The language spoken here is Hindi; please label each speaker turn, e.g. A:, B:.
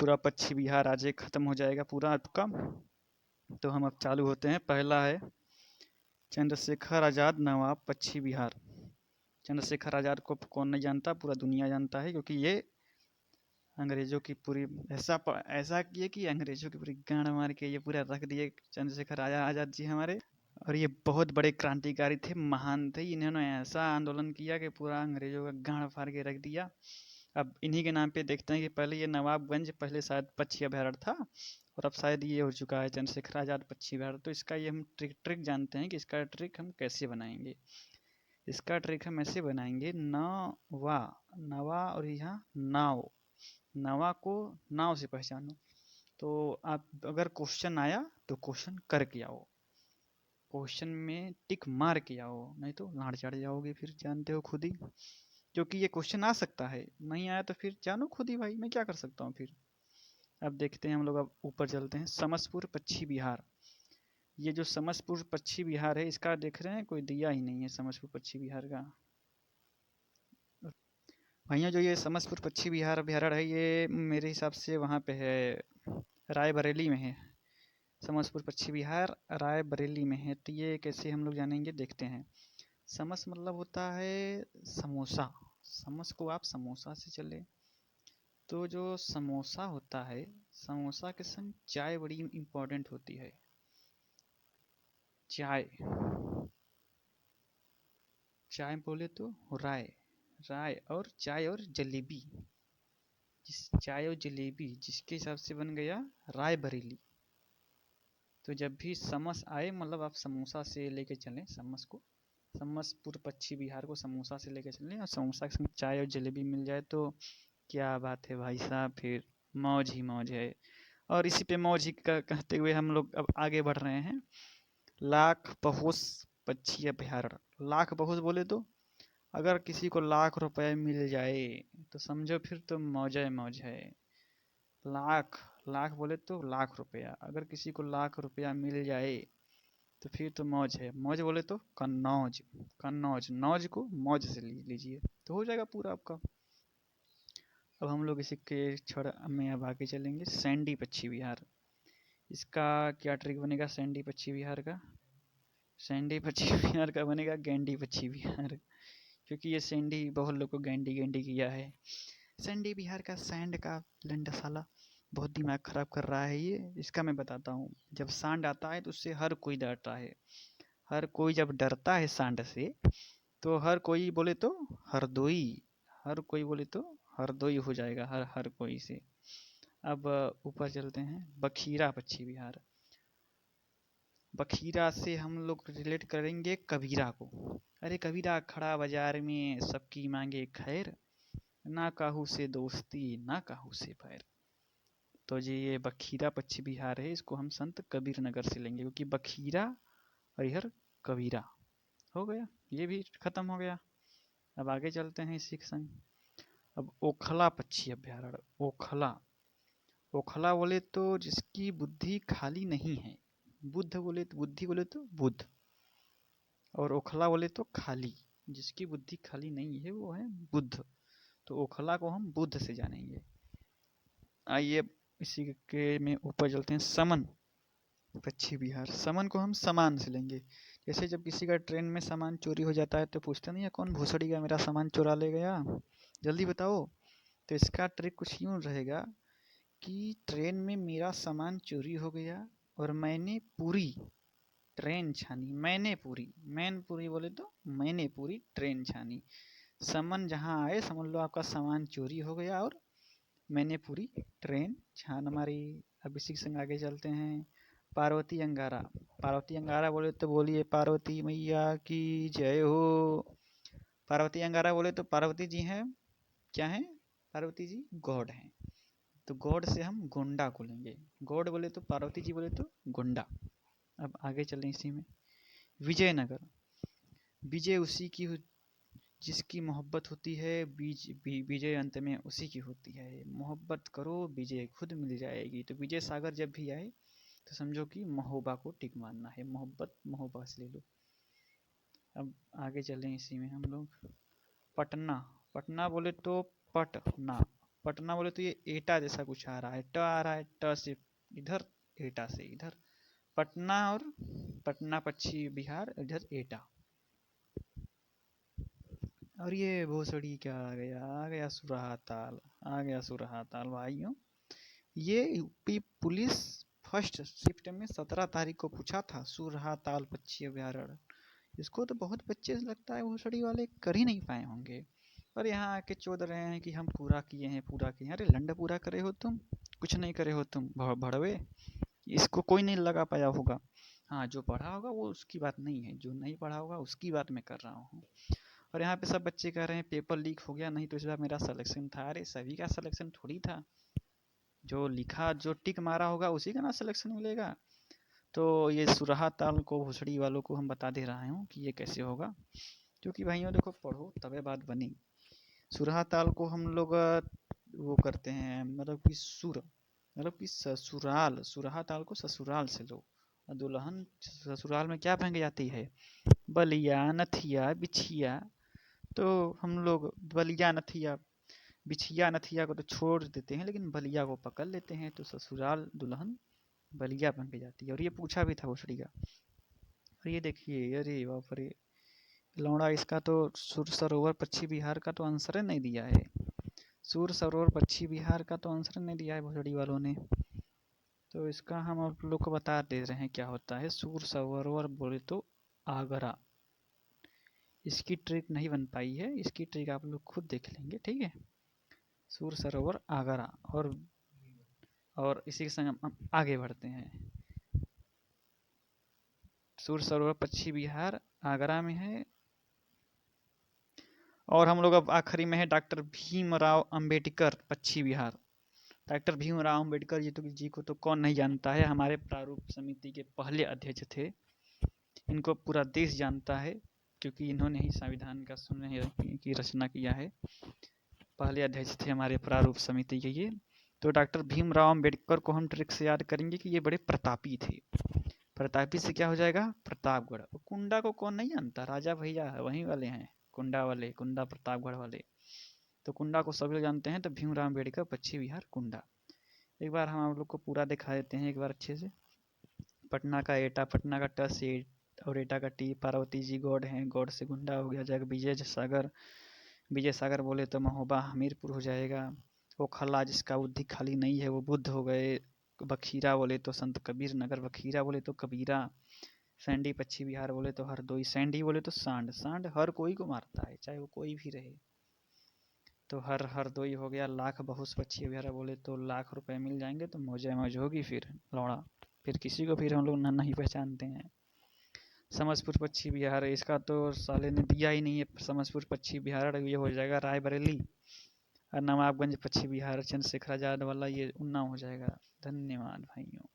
A: पूरा पश्चिम बिहार आज एक ख़त्म हो जाएगा पूरा आपका। तो हम अब चालू होते हैं। पहला है चंद्रशेखर आज़ाद नवाब पश्चिम बिहार। चंद्रशेखर आज़ाद को कौन नहीं जानता, पूरा दुनिया जानता है, क्योंकि ये अंग्रेज़ों की पूरी ऐसा किए कि अंग्रेज़ों की पूरी गांड मार के ये पूरा रख दिए चंद्रशेखर आज़ाद जी हमारे। और ये बहुत बड़े क्रांतिकारी थे, महान थे। इन्होंने ऐसा आंदोलन किया कि पूरा अंग्रेज़ों का गांड फाड़ के रख दिया। अब इन्हीं के नाम पे देखते हैं कि पहले ये नवाबगंज पहले शायद पश्चिम अभयारण्य था, और अब शायद ये हो चुका है चंद्रशेखर आज़ाद पश्चिम अभयारण्य। तो इसका ये हम ट्रिक जानते हैं कि इसका ट्रिक हम कैसे बनाएंगे। इसका ट्रिक हम ऐसे बनाएंगे, नवा नवा और यहाँ नाव, नवा को नाव से पहचानो। तो आप अगर क्वेश्चन आया तो क्वेश्चन करके आओ, क्वेश्चन में टिक मार के आओ, नहीं तो लाड़ चढ़ जाओगे फिर, जानते हो खुद ही। क्योंकि ये क्वेश्चन आ सकता है, नहीं आया तो फिर जानो खुद ही भाई, मैं क्या कर सकता हूँ फिर। अब देखते हैं हम लोग, अब ऊपर चलते हैं। समसपुर पश्चिम बिहार। ये जो समसपुर पश्चिम बिहार है, इसका देख रहे हैं कोई दिया ही नहीं है समसपुर पश्चिम बिहार का। भैया जो ये समसपुर पश्चिम बिहार अभ्यारण्य है, ये मेरे हिसाब से वहाँ पे है, रायबरेली में है। समसपुर पश्चिम बिहार रायबरेली में है। तो ये कैसे हम लोग जानेंगे, देखते हैं। समस मतलब होता है समोसा, समस को आप समोसा से चले। तो जो समोसा होता है, समोसा के संग चाय बड़ी इम्पोर्टेंट होती है। चाय, चाय बोले तो राय, राय और चाय और जलेबी, चाय और जलेबी जिसके हिसाब से बन गया रायबरेली। तो जब भी समस आए मतलब आप समोसा से लेके चलें समस को, समसपुर पश्चिम बिहार को समोसा से लेके चलें, और समोसा के संग चाय और जलेबी मिल जाए तो क्या बात है भाई साहब, फिर मौज ही मौज है। और इसी पे मौज ही कहते हुए हम लोग अब आगे बढ़ रहे हैं। लाख पहुस पक्षी अभ्यारण्य। लाख पहुस बोले तो अगर किसी को लाख रुपए मिल जाए तो समझो फिर तो मौज है मौज है। लाख, लाख बोले तो लाख रुपया, अगर किसी को लाख रुपया मिल जाए तो फिर तो मौज है। मौज बोले तो कन्नौज, कन्नौज, नौज को मौज से लीजिए तो हो जाएगा पूरा आपका। अब हम लोग इसी के क्षण में अब आगे चलेंगे। सैंडी पश्चिम बिहार। इसका क्या ट्रिक बनेगा सैंडी पश्चिम बिहार का? सैंडी पश्चिम बिहार का बनेगा गैंडी पश्चिम बिहार, क्योंकि ये सैंडी बहुत लोग को गैंडी गैंडी किया है। सैंडी बिहार का सैंड का लंडा साला बहुत दिमाग खराब कर रहा है ये। इसका मैं बताता हूँ। जब सांड आता है तो उससे हर कोई डरता है। हर कोई जब डरता है सांड से, तो हर कोई बोले तो हरदोई, हर कोई बोले तो हरदोई हो जाएगा हर हर कोई से। अब ऊपर चलते हैं। बखीरा पश्चिम बिहार। बखीरा से हम लोग रिलेट करेंगे कबीरा को। अरे कबीरा खड़ा बाजार में सबकी मांगे खैर, ना काहू से दोस्ती ना काहू से बैर। तो जी ये बखीरा पश्चिम बिहार है, इसको हम संत कबीर नगर से लेंगे, क्योंकि बखीरा और इधर कबीरा हो गया, ये भी खत्म हो गया। अब आगे चलते हैं इसी के संग। अब ओखला पक्षी अभ्यारण्य। ओखला, ओखला बोले तो जिसकी बुद्धि खाली नहीं है। बुद्ध बोले तो बुद्धि बोले तो बुद्ध, और ओखला बोले तो खाली, जिसकी बुद्धि खाली नहीं है वो है बुद्ध। तो ओखला को हम बुद्ध से जानेंगे। आइए इसी के में ऊपर चलते हैं। समन पश्चिम बिहार। समन को हम सामान से लेंगे। जैसे जब किसी का ट्रेन में सामान चोरी हो जाता है तो पूछते नहीं है कौन भोसड़ी का मेरा सामान चुरा ले गया, जल्दी बताओ। तो इसका ट्रिक कुछ यूँ रहेगा कि ट्रेन में मेरा सामान चोरी हो गया और मैंने पूरी ट्रेन छानी, मैंने पूरी, मैन पूरी बोले तो मैंने पूरी ट्रेन छानी। समन जहाँ आए समझ लो आपका सामान चोरी हो गया और मैंने पूरी ट्रेन छान मारी। अब इसी के संग आगे चलते हैं। पार्वती अंगारा। पार्वती अंगारा बोले तो बोलिए पार्वती मैया की जय हो। पार्वती अंगारा बोले तो पार्वती जी हैं, क्या हैं? पार्वती जी गॉड हैं। तो गॉड से हम गोंडा को लेंगे। गॉड बोले तो पार्वती जी बोले तो गोंडा। अब आगे चलें इसी में। विजयनगर। विजय उसी की जिसकी मोहब्बत होती है, विजय अंत में उसी की होती है। मोहब्बत करो विजय खुद मिल जाएगी। तो विजय सागर जब भी आए तो समझो कि महोबा को टिक मारना है, मोहब्बत महोबा से ले लो। अब आगे चलें इसी में हम लोग। पटना। पटना बोले तो पटना, पटना बोले तो ये एटा जैसा कुछ आ रहा है, ट आ रहा है, ट से इधर, एटा से इधर, पटना और पटना पश्चिम बिहार, इधर एटा। और ये भोसड़ी क्या आ गया सुरहा ताल, आ गया सुरहा ताल भाइयों। ये यूपी पुलिस फर्स्ट शिफ्ट में 17 तारीख को पूछा था, सुरहा ताल पक्षी अभ्यारण्य। इसको तो बहुत बच्चे से लगता है भोसड़ी वाले कर ही नहीं पाए होंगे, और यहाँ आके चोद रहे हैं कि हम पूरा किए हैं, पूरा किए हैं। अरे लंड पूरा करे हो तुम, कुछ नहीं करे हो तुम भड़वे। इसको कोई नहीं लगा पाया होगा। हाँ, जो पढ़ा होगा वो उसकी बात नहीं है, जो नहीं पढ़ा होगा उसकी बात मैं कर रहा हूँ। और यहाँ पे सब बच्चे कह रहे हैं पेपर लीक हो गया, नहीं तो इस बार मेरा सिलेक्शन था। अरे सभी का सिलेक्शन थोड़ी था, जो लिखा जो टिक मारा होगा उसी का ना सिलेक्शन मिलेगा। तो ये सुरहा ताल को भोसड़ी वालों को हम बता दे रहा हूँ कि ये कैसे होगा, क्योंकि भाइयों देखो पढ़ो तबे बात बनी। सुरहा ताल को हम लोग वो करते हैं, मतलब कि सुर, मतलब कि ससुराल, सुरहा ताल को ससुराल से लो। और दुल्हन ससुराल में क्या पहन के जाती है, बलिया नथिया बिछिया। तो हम लोग बलिया नथिया, बिछिया नथिया को तो छोड़ देते हैं, लेकिन बलिया को पकड़ लेते हैं। तो ससुराल दुल्हन बलिया पहन के जाती है। और ये पूछा भी था भोसड़ी का। और ये देखिए, अरे बाप रे, लौड़ा इसका तो सुर सरोवर पश्चिम बिहार का तो आंसर नहीं दिया है। सुर सरोवर पश्चिम बिहार का तो आंसर नहीं दिया है भोसड़ी वालों ने। तो इसका हम आप लोग को बता दे रहे हैं क्या होता है। सुर सरोवर बोले तो आगरा। इसकी ट्रिक नहीं बन पाई है, इसकी ट्रिक आप लोग खुद देख लेंगे, ठीक है। सुर सरोवर आगरा। और इसी के संग हम आगे बढ़ते हैं। सुर सरोवर पश्चिम बिहार आगरा में है। और हम लोग अब आखिरी में है डॉक्टर भीमराव अंबेडकर पश्चिम बिहार। डॉक्टर भीमराव अंबेडकर जी को तो कौन नहीं जानता है, हमारे प्रारूप समिति के पहले अध्यक्ष थे। इनको पूरा देश जानता है, क्योंकि इन्होंने ही संविधान का की रचना किया है। पहले अध्यक्ष थे हमारे प्रारूप समिति के ये। तो डॉक्टर भीमराव अंबेडकर को हम ट्रिक से याद करेंगे कि ये बड़े प्रतापी थे। प्रतापी से क्या हो जाएगा, प्रतापगढ़। कुंडा को कौन नहीं जानता, राजा भैया वहीं वाले हैं, कुंडा वाले, कुंडा प्रतापगढ़ वाले। तो कुंडा को सभी लोग जानते हैं। तो भीमराव अंबेडकर पश्चिम बिहार कुंडा। एक बार हम आप लोग को पूरा दिखा देते हैं एक बार अच्छे से। पटना का एटा, पटना का ट से और एटा का टी, पार्वती जी गौड़ हैं, गौड़ से गुंडा हो गया। जग विजय सागर, विजय सागर बोले तो महोबा हमीरपुर हो जाएगा। वो खला जिसका बुद्धि खाली नहीं है वो बुद्ध हो गए। बखीरा बोले तो संत कबीर नगर, बखीरा बोले तो कबीरा। सैंडी पश्चिम बिहार बोले तो हरदोई, सैंडी बोले तो सांड, सांड हर कोई को मारता है चाहे वो कोई भी रहे। तो हरदोई हो गया। लाख बहुस पश्चिम बिहार बोले तो लाख रुपए मिल जाएंगे तो मौजे मौज होगी फिर लौड़ा। फिर किसी को फिर हम लोग नहीं पहचानते हैं। समझपुर पश्चिम बिहार, इसका तो साले ने दिया ही नहीं है। समझपुर पश्चिम बिहार ये हो जाएगा रायबरेली। और नवाबगंज पश्चिम बिहार चंद्रशेखर आजाद वाला ये उन्नाव हो जाएगा। धन्यवाद भाइयों।